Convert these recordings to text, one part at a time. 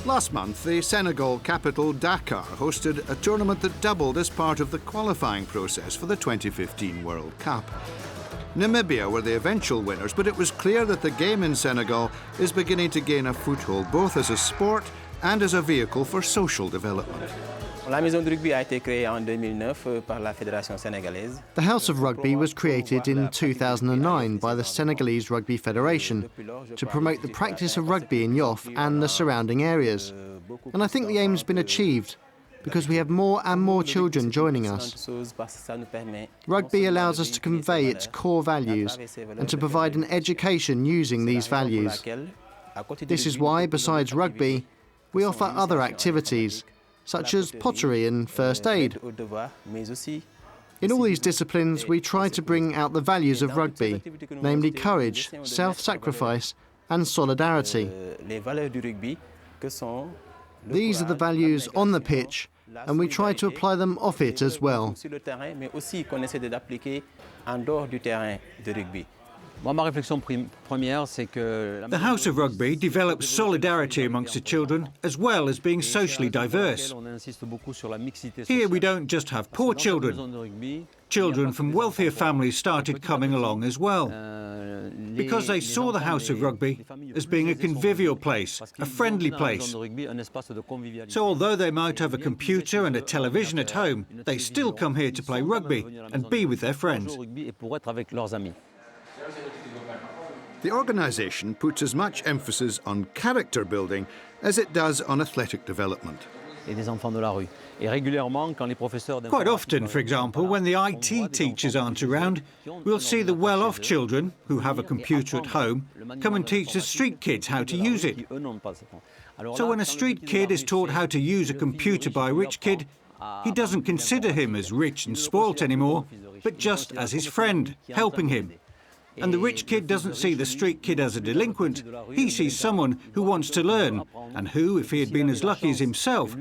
Last month, the Senegal capital, Dakar, hosted a tournament that doubled as part of the qualifying process for the 2015 World Cup. Namibia were the eventual winners, but it was clear that the game in Senegal is beginning to gain a foothold, both as a sport and as a vehicle for social development. La Maison du Rugby a été créée en 2009 par la Fédération sénégalaise. The House of Rugby was created in 2009 by the Senegalese Rugby Federation to promote the practice of rugby in Yoff and the surrounding areas. And I think the aim's been achieved, because we have more and more children joining us. Rugby allows us to convey its core values and to provide an education using these values. This is why, besides rugby, we offer other activities, such as pottery and first aid. In all these disciplines, we try to bring out the values of rugby, namely courage, self-sacrifice and solidarity. These are the values on the pitch, and we try to apply them off it as well. The House of Rugby develops solidarity amongst the children as well as being socially diverse. Here we don't just have poor children. Children from wealthier families started coming along as well, because they saw the House of Rugby as being a convivial place, a friendly place. So although they might have a computer and a television at home, they still come here to play rugby and be with their friends. The organisation puts as much emphasis on character building as it does on athletic development. Quite often, for example, when the IT teachers aren't around, we'll see the well-off children, who have a computer at home, come and teach the street kids how to use it. So when a street kid is taught how to use a computer by a rich kid, he doesn't consider him as rich and spoilt anymore, but just as his friend, helping him. And the rich kid doesn't see the street kid as a delinquent. He sees someone who wants to learn, and who, if he had been as lucky as himself,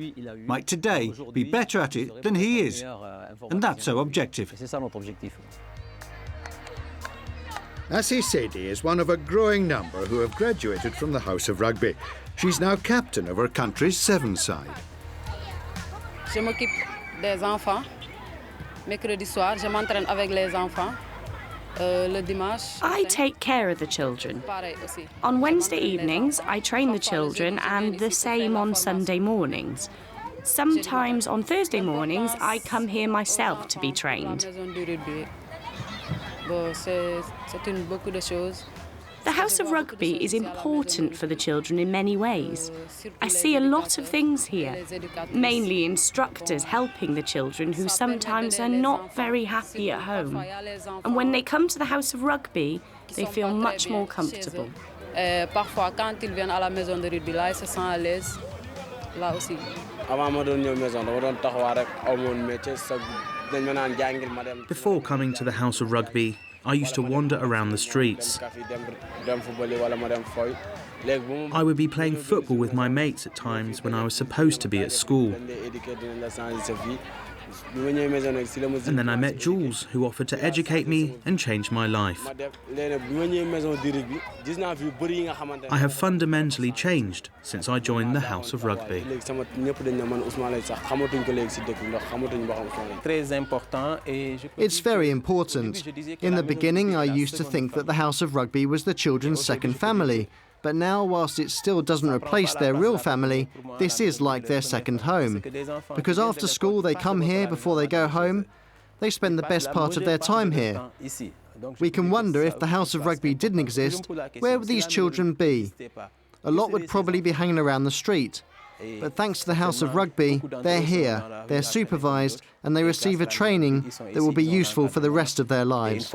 might today be better at it than he is. And that's our objective. Assi Sedi is one of a growing number who have graduated from the House of Rugby. She's now captain of her country's Sevens side. Je m'occupe des enfants. Mercredi soir, je m'entraîne avec les enfants. I take care of the children. On Wednesday evenings, I train the children, and the same on Sunday mornings. Sometimes on Thursday mornings, I come here myself to be trained. The House of Rugby is important for the children in many ways. I see a lot of things here, mainly instructors helping the children who sometimes are not very happy at home. And when they come to the House of Rugby, they feel much more comfortable. Parfois, quand ils viennent à la Maison du Rugby, là, ils se sentent à l'aise, là aussi. Before coming to the House of Rugby, I used to wander around the streets. I would be playing football with my mates at times when I was supposed to be at school. And then I met Jules, who offered to educate me and change my life. I have fundamentally changed since I joined the House of Rugby. It's very important. In the beginning, I used to think that the House of Rugby was the children's second family. But now, whilst it still doesn't replace their real family, this is like their second home. Because after school they come here before they go home. They spend the best part of their time here. We can wonder if the House of Rugby didn't exist, where would these children be? A lot would probably be hanging around the street. But thanks to the House of Rugby, they're here, they're supervised, and they receive a training that will be useful for the rest of their lives.